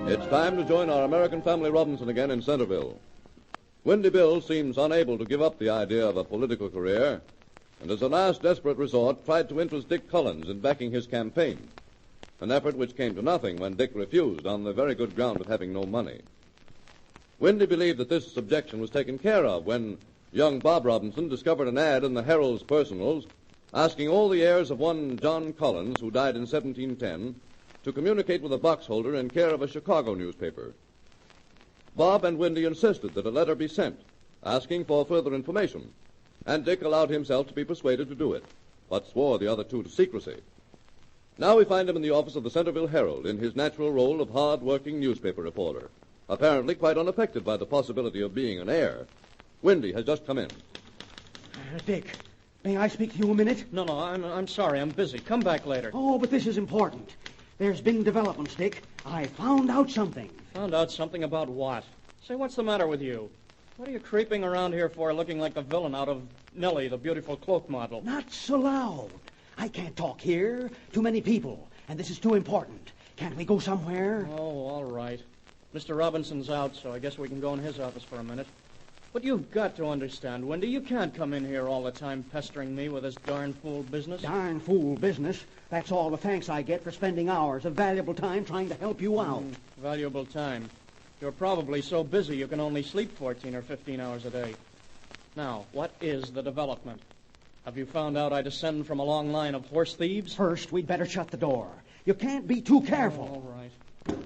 It's time to join our American family Robinson again in Centerville. Windy Bill seems unable to give up the idea of a political career, and as a last desperate resort tried to interest Dick Collins in backing his campaign, an effort which came to nothing when Dick refused on the very good ground of having no money. Windy believed that this objection was taken care of when young Bob Robinson discovered an ad in the Herald's Personals asking all the heirs of one John Collins, who died in 1710, to communicate with a box holder in care of a Chicago newspaper. Bob and Windy insisted that a letter be sent, asking for further information, and Dick allowed himself to be persuaded to do it, but swore the other two to secrecy. Now we find him in the office of the Centerville Herald in his natural role of hard-working newspaper reporter, apparently quite unaffected by the possibility of being an heir. Windy has just come in. Dick, may I speak to you a minute? No, I'm sorry. I'm busy. Come back later. Oh, but this is important. There's been developments, Dick. I found out something. Found out something about what? Say, what's the matter with you? What are you creeping around here for looking like the villain out of Nellie, the beautiful cloak model? Not so loud. I can't talk here. Too many people. And this is too important. Can't we go somewhere? Oh, all right. Mr. Robinson's out, so I guess we can go in his office for a minute. But you've got to understand, Wendy, you can't come in here all the time pestering me with this darn fool business. Darn fool business? That's all the thanks I get for spending hours of valuable time trying to help you out. Valuable time. You're probably so busy you can only sleep 14 or 15 hours a day. Now, what is the development? Have you found out I descend from a long line of horse thieves? First, we'd better shut the door. You can't be too careful. All right.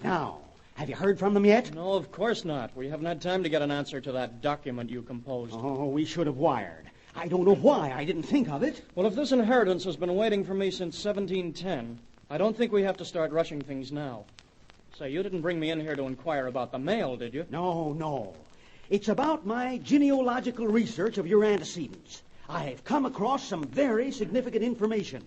Now, have you heard from them yet? No, of course not. We haven't had time to get an answer to that document you composed. Oh, we should have wired. I don't know why I didn't think of it. Well, if this inheritance has been waiting for me since 1710, I don't think we have to start rushing things now. Say, you didn't bring me in here to inquire about the mail, did you? No. It's about my genealogical research of your antecedents. I've come across some very significant information.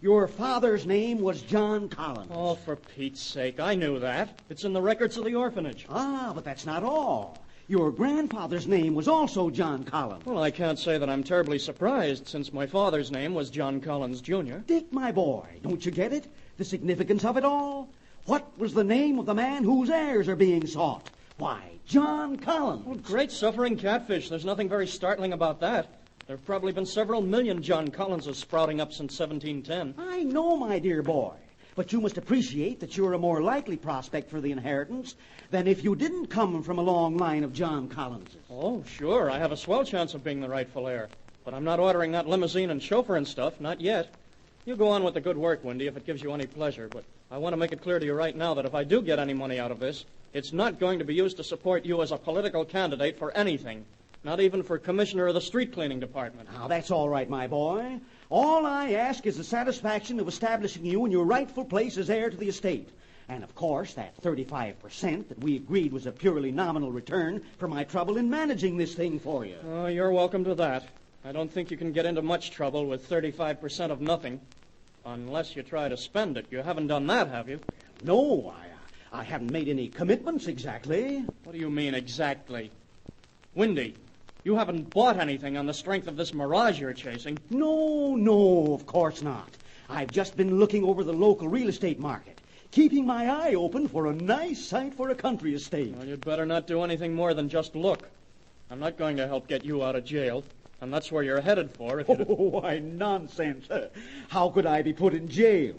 Your father's name was John Collins. Oh, for Pete's sake, I knew that. It's in the records of the orphanage. Ah, but that's not all. Your grandfather's name was also John Collins. Well, I can't say that I'm terribly surprised, since my father's name was John Collins, Jr. Dick, my boy, don't you get it? The significance of it all? What was the name of the man whose heirs are being sought? Why, John Collins. Well, great suffering catfish. There's nothing very startling about that. There have probably been several million John Collinses sprouting up since 1710. I know, my dear boy. But you must appreciate that you're a more likely prospect for the inheritance than if you didn't come from a long line of John Collinses. Oh, sure. I have a swell chance of being the rightful heir. But I'm not ordering that limousine and chauffeur and stuff, not yet. You go on with the good work, Wendy, if it gives you any pleasure. But I want to make it clear to you right now that if I do get any money out of this, it's not going to be used to support you as a political candidate for anything. Not even for commissioner of the street cleaning department. Now, that's all right, my boy. All I ask is the satisfaction of establishing you in your rightful place as heir to the estate. And, of course, that 35% that we agreed was a purely nominal return for my trouble in managing this thing for you. Oh, you're welcome to that. I don't think you can get into much trouble with 35% of nothing. Unless you try to spend it. You haven't done that, have you? No, I haven't made any commitments exactly. What do you mean, exactly? Windy, you haven't bought anything on the strength of this mirage you're chasing. No, of course not. I've just been looking over the local real estate market, keeping my eye open for a nice site for a country estate. Well, you'd better not do anything more than just look. I'm not going to help get you out of jail, and that's where you're headed for if you... Oh, why, nonsense. How could I be put in jail?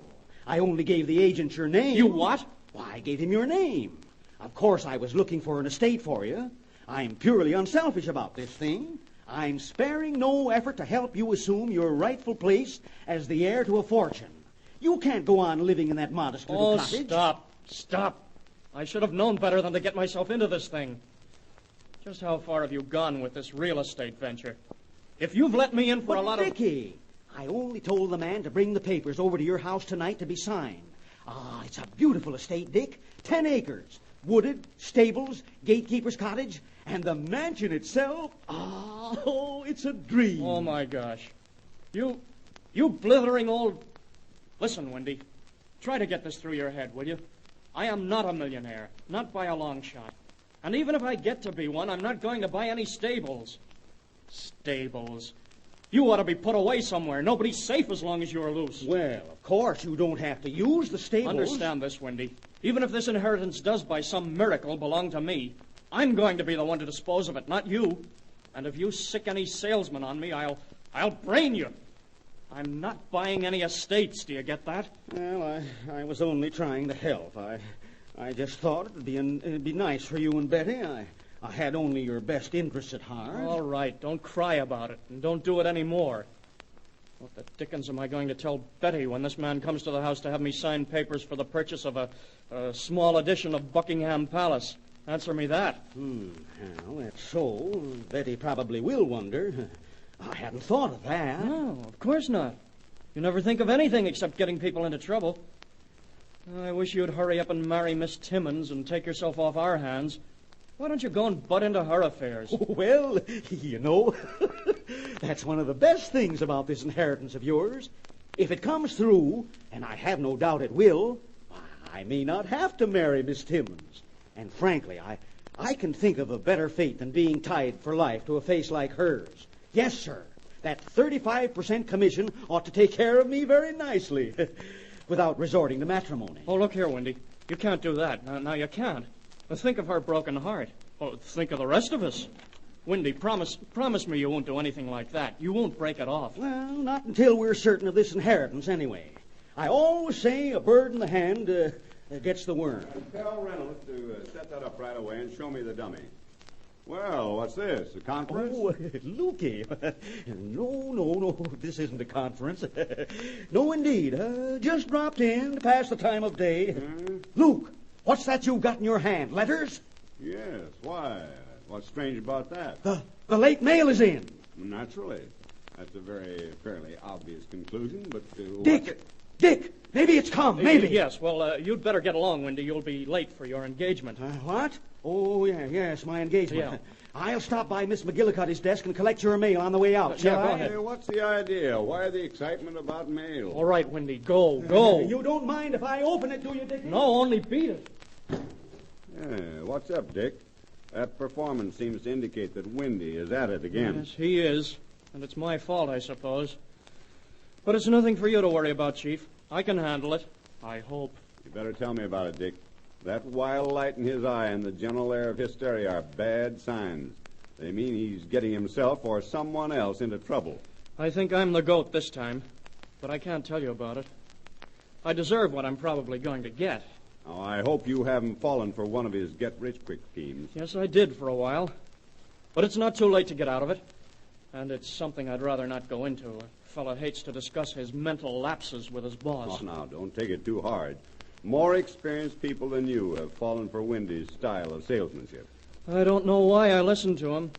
I only gave the agent your name. You what? Why, I gave him your name. Of course, I was looking for an estate for you. I'm purely unselfish about this thing. I'm sparing no effort to help you assume your rightful place as the heir to a fortune. You can't go on living in that modest little cottage. Stop. I should have known better than to get myself into this thing. Just how far have you gone with this real estate venture? If you've let me in for a lot of... Dickie, I only told the man to bring the papers over to your house tonight to be signed. Ah, it's a beautiful estate, Dick. 10 acres. Wooded, stables, gatekeeper's cottage, and the mansion itself. Oh, it's a dream. Oh, my gosh. You blithering old... Listen, Wendy, try to get this through your head, will you? I am not a millionaire, not by a long shot. And even if I get to be one, I'm not going to buy any stables. Stables. You ought to be put away somewhere. Nobody's safe as long as you're loose. Well, of course, you don't have to use the stables. Understand this, Wendy. Even if this inheritance does by some miracle belong to me, I'm going to be the one to dispose of it, not you. And if you sick any salesman on me, I'll brain you. I'm not buying any estates, do you get that? Well, I was only trying to help. I just thought it'd be nice for you and Betty. I had only your best interests at heart. All right, don't cry about it, and don't do it any more. What the dickens am I going to tell Betty when this man comes to the house to have me sign papers for the purchase of a small edition of Buckingham Palace? Answer me that. Well, that's so. Betty probably will wonder. I hadn't thought of that. No, of course not. You never think of anything except getting people into trouble. I wish you'd hurry up and marry Miss Timmons and take yourself off our hands. Why don't you go and butt into her affairs? Well, you know, that's one of the best things about this inheritance of yours. If it comes through, and I have no doubt it will, I may not have to marry Miss Timmons. And frankly, I can think of a better fate than being tied for life to a face like hers. Yes, sir. That 35% commission ought to take care of me very nicely without resorting to matrimony. Oh, look here, Wendy. You can't do that. Now you can't. But think of her broken heart. Oh, think of the rest of us. Wendy, promise me you won't do anything like that. You won't break it off. Well, not until we're certain of this inheritance, anyway. I always say a bird in the hand gets the worm. Tell Reynolds to set that up right away and show me the dummy. Well, what's this, a conference? Oh, Lukey. No, this isn't a conference. No, indeed. Just dropped in to pass the time of day. Luke, what's that you've got in your hand? Letters? Yes, why? What's strange about that? The late mail is in. Naturally. That's a fairly obvious conclusion, but... Dick, maybe it's come, maybe. Yes, well, you'd better get along, Wendy. You'll be late for your engagement. What? Oh, yes, my engagement. Yeah. I'll stop by Miss McGillicuddy's desk and collect your mail on the way out, shall go I? ahead. Hey, what's the idea? Why the excitement about mail? All right, Wendy, go. You don't mind if I open it, do you, Dick? No, only beat it. What's up, Dick? That performance seems to indicate that Windy is at it again. Yes, he is. And it's my fault, I suppose. But it's nothing for you to worry about, Chief. I can handle it. I hope. You better tell me about it, Dick. That wild light in his eye and the general air of hysteria are bad signs. They mean he's getting himself or someone else into trouble. I think I'm the goat this time, but I can't tell you about it. I deserve what I'm probably going to get. Now, I hope you haven't fallen for one of his get-rich-quick schemes. Yes, I did for a while. But it's not too late to get out of it. And it's something I'd rather not go into. A fellow hates to discuss his mental lapses with his boss. Oh, now, don't take it too hard. More experienced people than you have fallen for Windy's style of salesmanship. I don't know why I listened to him.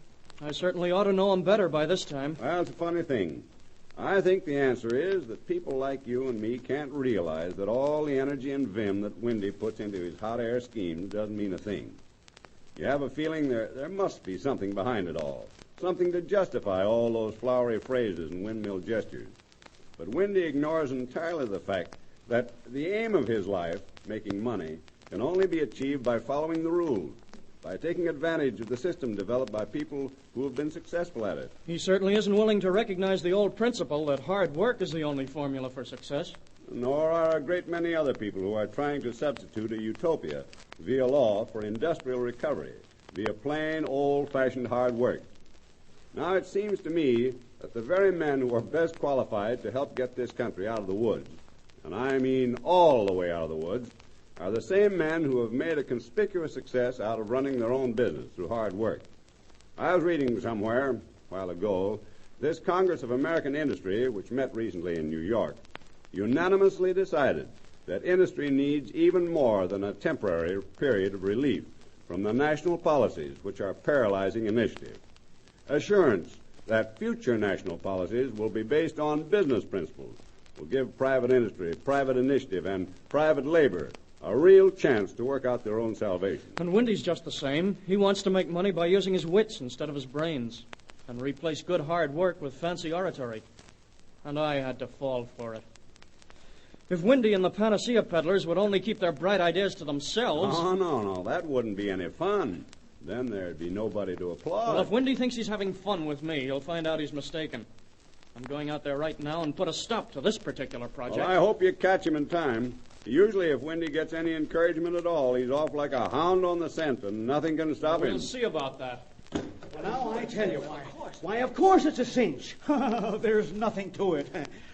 I certainly ought to know him better by this time. Well, it's a funny thing. I think the answer is that people like you and me can't realize that all the energy and vim that Windy puts into his hot air schemes doesn't mean a thing. You have a feeling there must be something behind it all, something to justify all those flowery phrases and windmill gestures. But Windy ignores entirely the fact that the aim of his life, making money, can only be achieved by following the rules, by taking advantage of the system developed by people who have been successful at it. He certainly isn't willing to recognize the old principle that hard work is the only formula for success. Nor are a great many other people who are trying to substitute a utopia via law for industrial recovery, via plain, old-fashioned hard work. Now, it seems to me that the very men who are best qualified to help get this country out of the woods, and I mean all the way out of the woods, are the same men who have made a conspicuous success out of running their own business through hard work. I was reading somewhere, a while ago, this Congress of American Industry, which met recently in New York, unanimously decided that industry needs even more than a temporary period of relief from the national policies which are paralyzing initiative. Assurance that future national policies will be based on business principles, will give private industry, private initiative, and private labor a real chance to work out their own salvation. And Windy's just the same. He wants to make money by using his wits instead of his brains, and replace good hard work with fancy oratory. And I had to fall for it. If Windy and the panacea peddlers would only keep their bright ideas to themselves... Oh, no, that wouldn't be any fun. Then there'd be nobody to applaud. Well, if Windy thinks he's having fun with me, he'll find out he's mistaken. I'm going out there right now and put a stop to this particular project. Well, I hope you catch him in time. Usually, if Windy gets any encouragement at all, he's off like a hound on the scent, and nothing can stop him. We'll see about that. Well, now I tell you why, of course it's a cinch. There's nothing to it.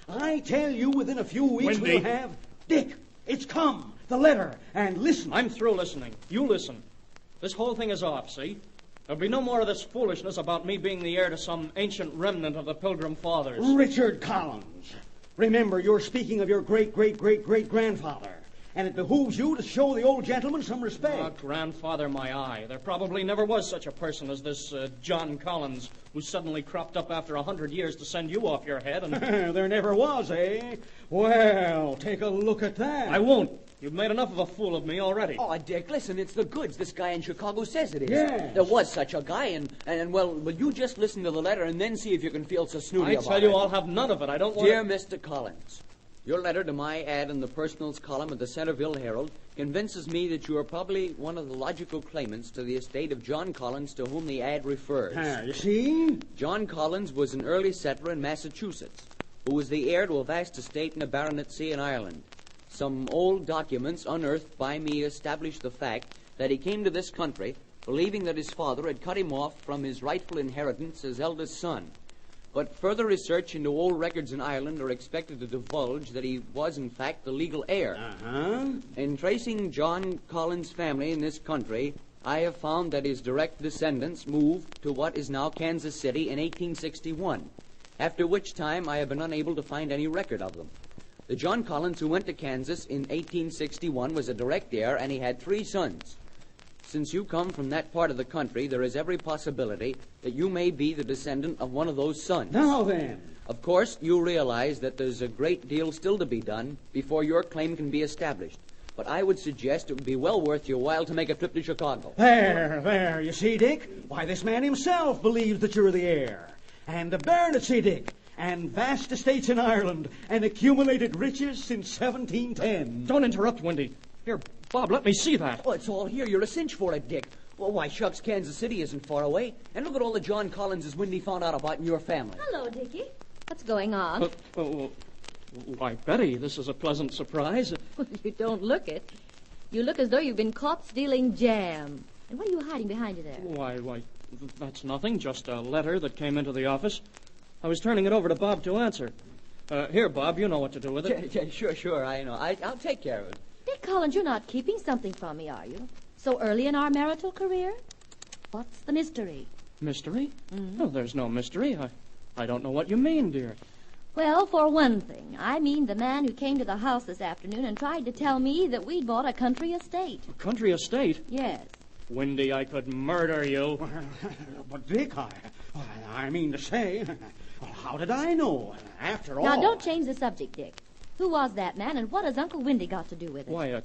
I tell you, within a few weeks Windy. we'll have... Dick, it's come. The letter. And listen. I'm through listening. You listen. This whole thing is off, see? There'll be no more of this foolishness about me being the heir to some ancient remnant of the Pilgrim Fathers. Richard Collins. Remember, you're speaking of your great-great-great-great-grandfather. And it behooves you to show the old gentleman some respect. Oh, grandfather, my eye. There probably never was such a person as this John Collins, who suddenly cropped up after 100 years to send you off your head and... There never was, eh? Well, take a look at that. I won't. You've made enough of a fool of me already. Oh, Dick, listen, it's the goods. This guy in Chicago says it is. Yes. There was such a guy, and well, you just listen to the letter and then see if you can feel so snooty I about tell it. you, I'll have none of it. I don't want Dear Mr. Collins, your letter to my ad in the personals column of the Centerville Herald convinces me that you are probably one of the logical claimants to the estate of John Collins to whom the ad refers. You see? John Collins was an early settler in Massachusetts who was the heir to a vast estate and a baronetcy in Ireland. Some old documents unearthed by me establish the fact that he came to this country believing that his father had cut him off from his rightful inheritance as eldest son. But further research into old records in Ireland are expected to divulge that he was, in fact, the legal heir. In tracing John Collins' family in this country, I have found that his direct descendants moved to what is now Kansas City in 1861, after which time I have been unable to find any record of them. The John Collins who went to Kansas in 1861 was a direct heir, and he had 3 sons. Since you come from that part of the country, there is every possibility that you may be the descendant of one of those sons. Now then. Of course, you realize that there's a great deal still to be done before your claim can be established. But I would suggest it would be well worth your while to make a trip to Chicago. There, you see, Dick? Why, this man himself believes that you're the heir. And the baronetcy, Dick. And vast estates in Ireland. And accumulated riches since 1710. Don't interrupt, Windy. Here, Bob, let me see that. Oh, it's all here. You're a cinch for it, Dick. Well, why, shucks, Kansas City isn't far away. And look at all the John Collinses Windy found out about in your family. Hello, Dickie. What's going on? Why, Betty, this is a pleasant surprise. You don't look it. You look as though you've been caught stealing jam. And what are you hiding behind you there? Why, that's nothing. Just a letter that came into the office. I was turning it over to Bob to answer. Here, Bob, you know what to do with it. Yeah, sure, I know. I'll take care of it. Dick Collins, you're not keeping something from me, are you? So early in our marital career? What's the mystery? Mystery? Mm-hmm. No, there's no mystery. I don't know what you mean, dear. Well, for one thing, I mean the man who came to the house this afternoon and tried to tell me that we'd bought a country estate. A country estate? Yes. Windy, I could murder you. But, Dick, I mean to say, how did I know? After all... Now, don't change the subject, Dick. Who was that man, and what has Uncle Windy got to do with it? Why,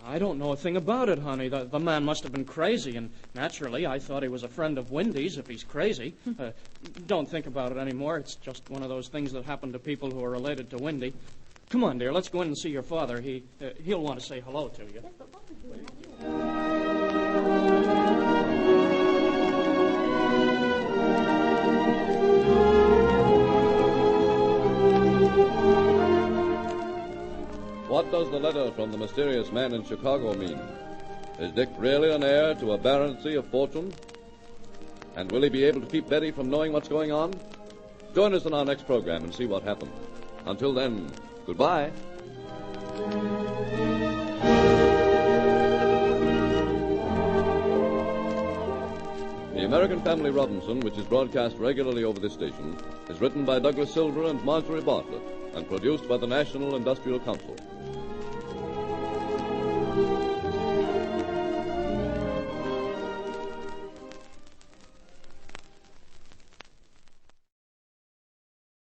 I don't know a thing about it, honey. The man must have been crazy, and naturally I thought he was a friend of Windy's if he's crazy. Don't think about it anymore. It's just one of those things that happen to people who are related to Windy. Come on, dear, let's go in and see your father. He'll want to say hello to you. Yes, but what would you have? What does the letter from the mysterious man in Chicago mean? Is Dick really an heir to a baronetcy of fortune? And will he be able to keep Betty from knowing what's going on? Join us in our next program and see what happens. Until then, goodbye. The American Family Robinson, which is broadcast regularly over this station, is written by Douglas Silver and Marjorie Bartlett and produced by the National Industrial Council.